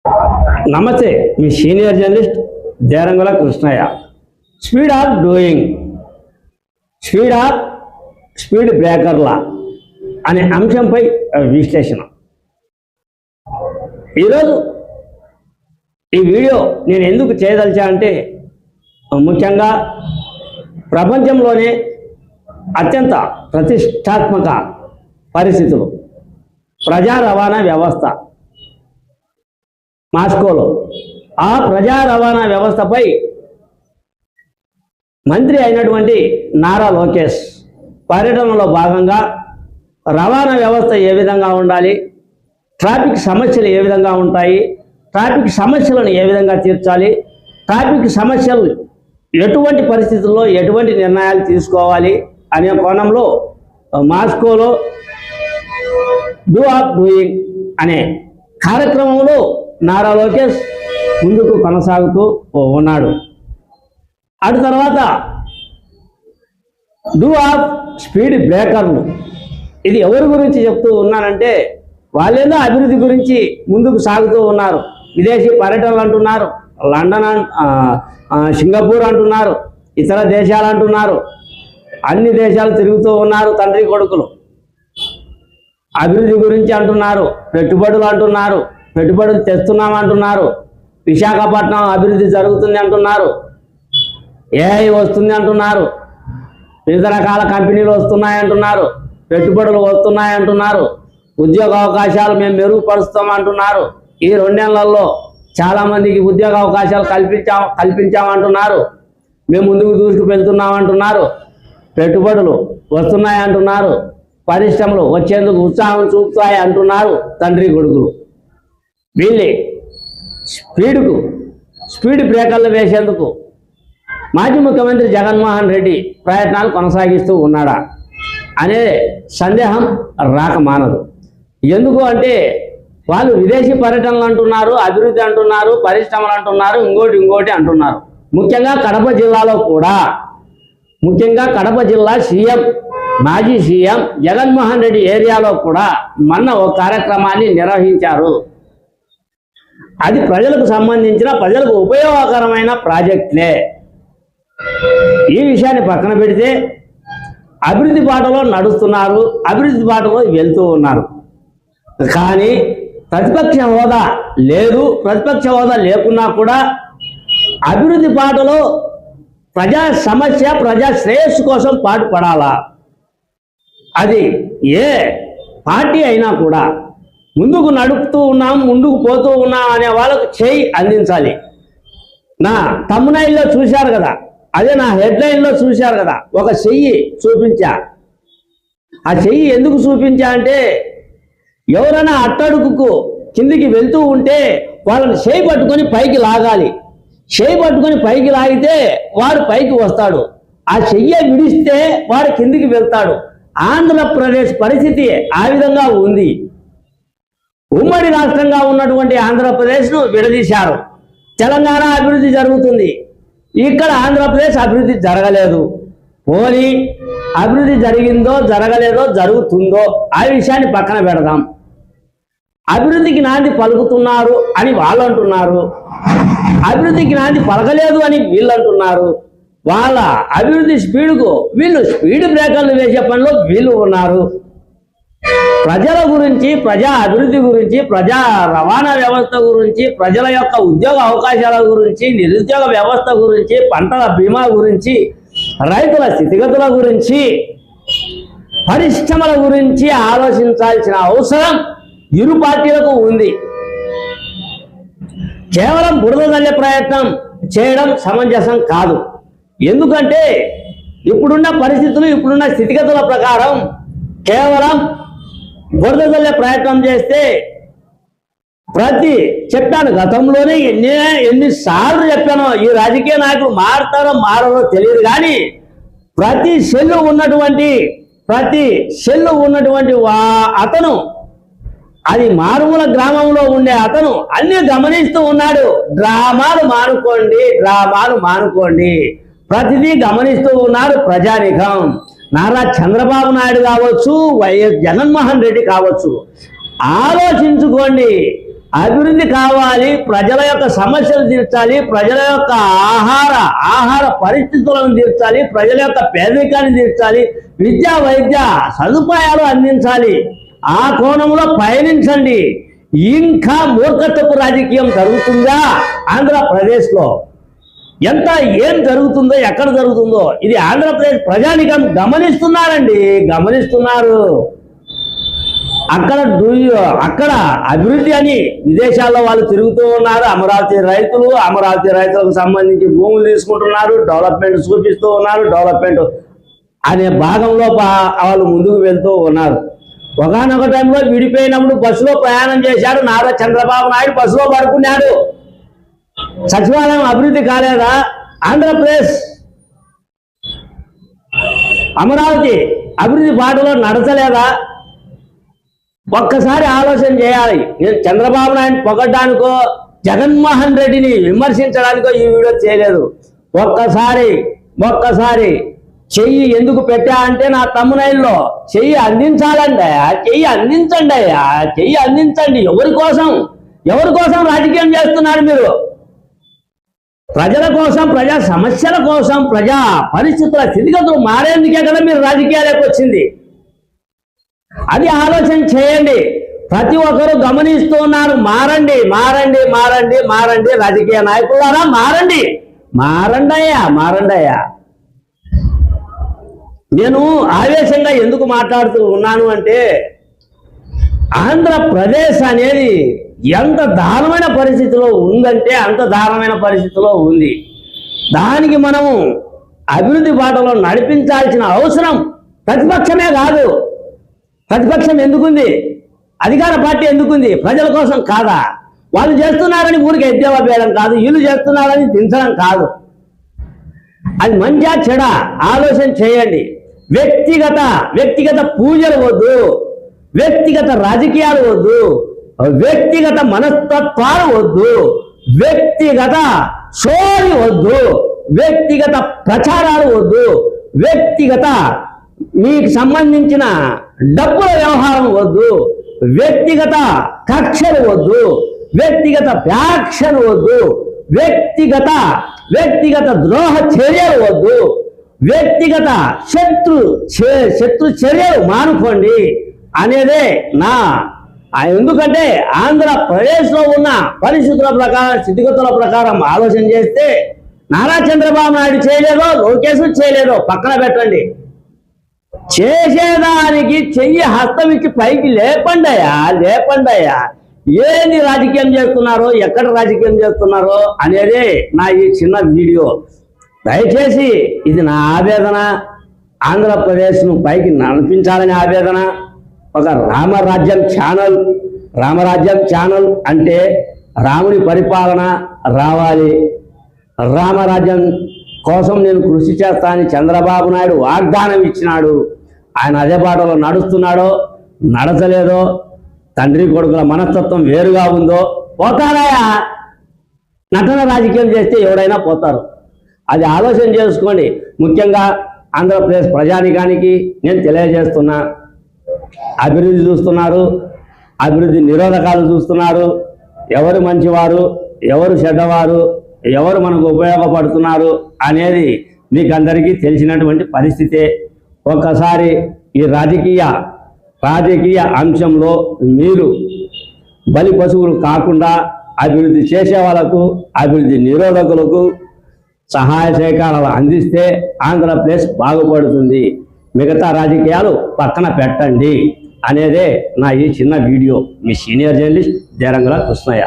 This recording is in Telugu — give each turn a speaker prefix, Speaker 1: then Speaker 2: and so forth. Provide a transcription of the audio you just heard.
Speaker 1: నమస్తే, మీ senior journalist Derangula Krishnaiah. Speed of doing, speed బ్రేకర్ల అనే అంశంపై విశ్లేషణ. ఈరోజు ఈ వీడియో నేను ఎందుకు చేయదలిచా అంటే, ముఖ్యంగా ప్రపంచంలోనే అత్యంత ప్రతిష్టాత్మక పరిస్థితులు ప్రజా రవాణా వ్యవస్థ మాస్కోలో. ఆ ప్రజా రవాణా వ్యవస్థపై మంత్రి అయినటువంటి నారా లోకేష్ పర్యటనలో భాగంగా రవాణా వ్యవస్థ ఏ విధంగా ఉండాలి, ట్రాఫిక్ సమస్యలు ఏ విధంగా ఉంటాయి, ట్రాఫిక్ సమస్యలను ఏ విధంగా తీర్చాలి, ట్రాఫిక్ సమస్యలు ఎటువంటి పరిస్థితుల్లో ఎటువంటి నిర్ణయాలు తీసుకోవాలి అనే కోణంలో మాస్కోలో డూ ఆఫ్ డూయింగ్ అనే కార్యక్రమంలో నారా లోకేష్ ముందుకు కొనసాగుతూ ఉన్నాడు. అటు తర్వాత డూ ఆఫ్ స్పీడ్ బ్రేకర్లు, ఇది ఎవరి గురించి చెప్తూ ఉన్నానంటే, వాళ్ళేదో అభివృద్ధి గురించి ముందుకు సాగుతూ ఉన్నారు. విదేశీ పర్యటనలు అంటున్నారు, లండన్ సింగపూర్ అంటున్నారు, ఇతర దేశాలు అంటున్నారు, అన్ని దేశాలు తిరుగుతూ ఉన్నారు తండ్రి కొడుకులు. అభివృద్ధి గురించి అంటున్నారు, పెట్టుబడులు అంటున్నారు, పెట్టుబడులు తెస్తున్నామంటున్నారు, విశాఖపట్నం అభివృద్ధి జరుగుతుంది అంటున్నారు, ఏఐ వస్తుంది అంటున్నారు, వివిధ రకాల కంపెనీలు వస్తున్నాయంటున్నారు, పెట్టుబడులు వస్తున్నాయంటున్నారు, ఉద్యోగ అవకాశాలు మేము మెరుగుపరుస్తామంటున్నారు, ఈ 2 నెలల్లో చాలామందికి ఉద్యోగ అవకాశాలు కల్పించామంటున్నారు, మేము ముందుకు దూసుకు వెళ్తున్నామంటున్నారు, పెట్టుబడులు వస్తున్నాయంటున్నారు, పరిశ్రమలు వచ్చేందుకు ఉత్సాహం చూపుతాయి అంటున్నారు తండ్రి కొడుకులు. వీళ్ళే స్పీడ్ బ్రేకర్లు వేసేందుకు మాజీ ముఖ్యమంత్రి జగన్మోహన్ రెడ్డి ప్రయత్నాలు కొనసాగిస్తూ ఉన్నాడా అనే సందేహం రాక మానదు. ఎందుకు అంటే, వాళ్ళు విదేశీ పర్యటనలు అంటున్నారు, అభివృద్ధి అంటున్నారు, పరిశ్రమలు అంటున్నారు, ఇంకోటి అంటున్నారు. ముఖ్యంగా కడప జిల్లా మాజీ సీఎం జగన్మోహన్ రెడ్డి ఏరియాలో కూడా మొన్న ఒక కార్యక్రమాన్ని నిర్వహించారు. అది ప్రజలకు సంబంధించిన, ప్రజలకు ఉపయోగకరమైన ప్రాజెక్టులే. ఈ విషయాన్ని పక్కన పెడితే అభివృద్ధి బాటలో నడుస్తున్నారు, అభివృద్ధి బాటలో వెళ్తూ ఉన్నారు. కానీ ప్రతిపక్ష హోదా లేదు, ప్రతిపక్ష హోదా లేకున్నా కూడా అభివృద్ధి బాటలో ప్రజా సమస్య, ప్రజా శ్రేయస్సు కోసం పాటుపడాలా. అది ఏ పార్టీ అయినా కూడా ముందుకు నడుపుతూ ఉన్నాం, ముందుకు పోతూ ఉన్నాం అనే వాళ్ళకు చేయి అందించాలి. నా తమ్మునైల్లో చూశారు కదా, అదే నా హెడ్లైన్లో చూశారు కదా, ఒక చెయ్యి చూపించా. ఆ చెయ్యి ఎందుకు చూపించా అంటే, ఎవరైనా అట్టడుగుకు కిందికి వెళ్తూ ఉంటే వాళ్ళని చేయి పట్టుకొని పైకి లాగాలి. చేయి పట్టుకొని పైకి లాగితే వాడు పైకి వస్తాడు, ఆ చెయ్యి విడిస్తే వాడు కిందికి వెళ్తాడు. ఆంధ్రప్రదేశ్ పరిస్థితి ఆ విధంగా ఉంది. ఉమ్మడి రాష్ట్రంగా ఉన్నటువంటి ఆంధ్రప్రదేశ్ను విడదీశారు. తెలంగాణ అభివృద్ధి జరుగుతుంది, ఇక్కడ ఆంధ్రప్రదేశ్ అభివృద్ధి జరగలేదు. పోనీ అభివృద్ధి జరిగిందో జరగలేదో జరుగుతుందో ఆ విషయాన్ని పక్కన పెడదాం. అభివృద్ధికి నాంది పలుకుతున్నారు అని వాళ్ళు అంటున్నారు, అభివృద్ధికి నాంది పలకలేదు అని వీళ్ళు అంటున్నారు. వాళ్ళ అభివృద్ధి స్పీడ్కు వీళ్ళు స్పీడ్ బ్రేకర్లు వేసే పనిలో వీళ్ళు ఉన్నారు. ప్రజల గురించి, ప్రజా అభివృద్ధి గురించి, ప్రజా రవాణా వ్యవస్థ గురించి, ప్రజల యొక్క ఉద్యోగ అవకాశాల గురించి, నిరుద్యోగ వ్యవస్థ గురించి, పంటల బీమా గురించి, రైతుల స్థితిగతుల గురించి, పరిశ్రమల గురించి ఆలోచించాల్సిన అవసరం ఇరు పార్టీలకు ఉంది. కేవలం బురద జల్లే ప్రయత్నం చేయడం సమంజసం కాదు. ఎందుకంటే ఇప్పుడున్న పరిస్థితులు, ఇప్పుడున్న స్థితిగతుల ప్రకారం కేవలం బురద జల్లే ప్రయత్నం చేస్తే చెప్పాను, గతంలోనే ఎన్నిసార్లు చెప్పానో, ఈ రాజకీయ నాయకులు మారో తెలియదు కానీ ప్రతి సెల్లు ఉన్నటువంటి అతను, అది మారుమూల గ్రామంలో ఉండే అతను అన్ని గమనిస్తూ ఉన్నాడు. డ్రామాలు మానుకోండి, ప్రతిదీ గమనిస్తూ ఉన్నారు ప్రజానికం. నారా చంద్రబాబు నాయుడు కావచ్చు, వైఎస్ జగన్మోహన్ రెడ్డి కావచ్చు, ఆలోచించుకోండి. అభివృద్ధి కావాలి, ప్రజల యొక్క సమస్యలు తీర్చాలి, ప్రజల యొక్క ఆహార పరిస్థితులను తీర్చాలి, ప్రజల యొక్క పేదరికాన్ని తీర్చాలి, విద్యా వైద్య సదుపాయాలు అందించాలి. ఆ కోణంలో పయనించండి. ఇంకా మూర్ఖత్వపు రాజకీయం జరుగుతుందా ఆంధ్రప్రదేశ్లో? ఏం జరుగుతుందో, ఎక్కడ జరుగుతుందో ఇది ఆంధ్రప్రదేశ్ ప్రజానికం గమనిస్తున్నారండి, గమనిస్తున్నారు. అక్కడ అభివృద్ధి అని విదేశాల్లో వాళ్ళు తిరుగుతూ ఉన్నారు. అమరావతి రైతులకు సంబంధించి భూములు తీసుకుంటున్నారు, డెవలప్మెంట్ చూపిస్తూ ఉన్నారు, డెవలప్మెంట్ అనే భాగంలో వాళ్ళు ముందుకు వెళ్తూ ఉన్నారు. ఒకనొక టైంలో విడిపోయినప్పుడు బస్సులో ప్రయాణం చేశాడు నారా చంద్రబాబు నాయుడు, బస్సులో పడుకున్నాడు. సచివాలయం అభివృద్ధి కాలేదా? ఆంధ్రప్రదేశ్ అమరావతి అభివృద్ధి బాటలో నడచలేదా? ఒక్కసారి ఆలోచన చేయాలి. నేను చంద్రబాబు నాయుడు పొగడ్డానికో జగన్మోహన్ రెడ్డిని విమర్శించడానికో ఈ వీడియో చేయలేదు. ఒక్కసారి చెయ్యి ఎందుకు పెట్టా అంటే నా తమ్మునైల్లో చెయ్యి అందించాలండి. చెయ్యి అందించండి అయ్యా, చెయ్యి అందించండి. ఎవరి కోసం రాజకీయం చేస్తున్నారు మీరు? ప్రజల కోసం, ప్రజా సమస్యల కోసం, ప్రజా పరిస్థితుల స్థితిగతులు మారేందుకే కదా మీరు రాజకీయాలకు వచ్చింది. అది ఆలోచన చేయండి. ప్రతి ఒక్కరు గమనిస్తూ ఉన్నారు. మారండి, రాజకీయ నాయకులారా మారండి అయ్యా. నేను ఆవేశంగా ఎందుకు మాట్లాడుతూ ఉన్నాను అంటే, ఆంధ్రప్రదేశ్ అనేది ఎంత దారుణమైన పరిస్థితిలో ఉందంటే అంత దారుణమైన పరిస్థితిలో ఉంది. దానికి మనము అభివృద్ధి బాటలో నడిపించాల్సిన అవసరం ప్రతిపక్షమే కాదు. ప్రతిపక్షం ఎందుకుంది? అధికార పార్టీ ఎందుకుంది? ప్రజల కోసం కాదా? వాళ్ళు చేస్తున్నారని ఊరికి ఎద్దేవా వేయడం కాదు, వీళ్ళు చేస్తున్నారని దించడం కాదు. అది మంచిగా చెడా ఆలోచన చేయండి. వ్యక్తిగత పూజలు వద్దు, వ్యక్తిగత రాజకీయాలు వద్దు, వ్యక్తిగత మనస్తత్వాలు వద్దు, వ్యక్తిగత సోయి వద్దు, వ్యక్తిగత ప్రచారాలు వద్దు, వ్యక్తిగత మీకు సంబంధించిన డబ్బుల వ్యవహారం వద్దు, వ్యక్తిగత కక్షలు వద్దు, వ్యక్తిగత వ్యాఖ్యలు వద్దు, వ్యక్తిగత ద్రోహ చర్యలు వద్దు, వ్యక్తిగత శత్రు చర్యలు మానుకోండి అనేదే ఎందుకంటే ఆంధ్రప్రదేశ్లో ఉన్న పరిస్థితుల ప్రకారం, స్థితిగతుల ప్రకారం ఆలోచన చేస్తే నారా చంద్రబాబు నాయుడు చేయలేదో, లోకేష్ చేయలేదో పక్కన పెట్టండి. చేసేదానికి చెయ్యి హస్తం ఇచ్చి పైకి లేపండి అయ్యా. ఏంది రాజకీయం చేస్తున్నారో, ఎక్కడ రాజకీయం చేస్తున్నారో అనేదే నా ఈ చిన్న వీడియో. దయచేసి ఇది నా ఆవేదన. ఆంధ్రప్రదేశ్ను పైకి నడిపించాలని ఆవేదన. ఒక రామరాజ్యం ఛానల్ అంటే రాముని పరిపాలన రావాలి. రామరాజ్యం కోసం నేను కృషి చేస్తానని చంద్రబాబు నాయుడు వాగ్దానం ఇచ్చినాడు. ఆయన అదే బాటలో నడుస్తున్నాడో నడచలేదో, తండ్రి కొడుకుల మనస్తత్వం వేరుగా ఉందో, పోతారాయా. నటన రాజకీయం చేస్తే ఎవరైనా పోతారు. అది ఆలోచన చేసుకోండి. ముఖ్యంగా ఆంధ్రప్రదేశ్ ప్రజానికానికి నేను తెలియజేస్తున్నా, అభివృద్ధి చూస్తున్నారు, అభివృద్ధి నిరోధకాలు చూస్తున్నారు. ఎవరు మంచివారు, ఎవరు చెడ్డవారు, ఎవరు మనకు ఉపయోగపడుతున్నారు అనేది మీకు అందరికీ తెలిసినటువంటి పరిస్థితే. ఒక్కసారి ఈ రాజకీయ అంశంలో మీరు బలి పశువులు కాకుండా అభివృద్ధి చేసే వాళ్ళకు, అభివృద్ధి నిరోధకులకు సహాయ సహకారాలు అందిస్తే ఆంధ్రప్రదేశ్ బాగుపడుతుంది. మిగతా రాజకీయాలు పక్కన పెట్టండి అనేదే నా ఈ చిన్న వీడియో. మీ సీనియర్ జర్నలిస్ట్ దేరంగుల కృష్ణయ్య.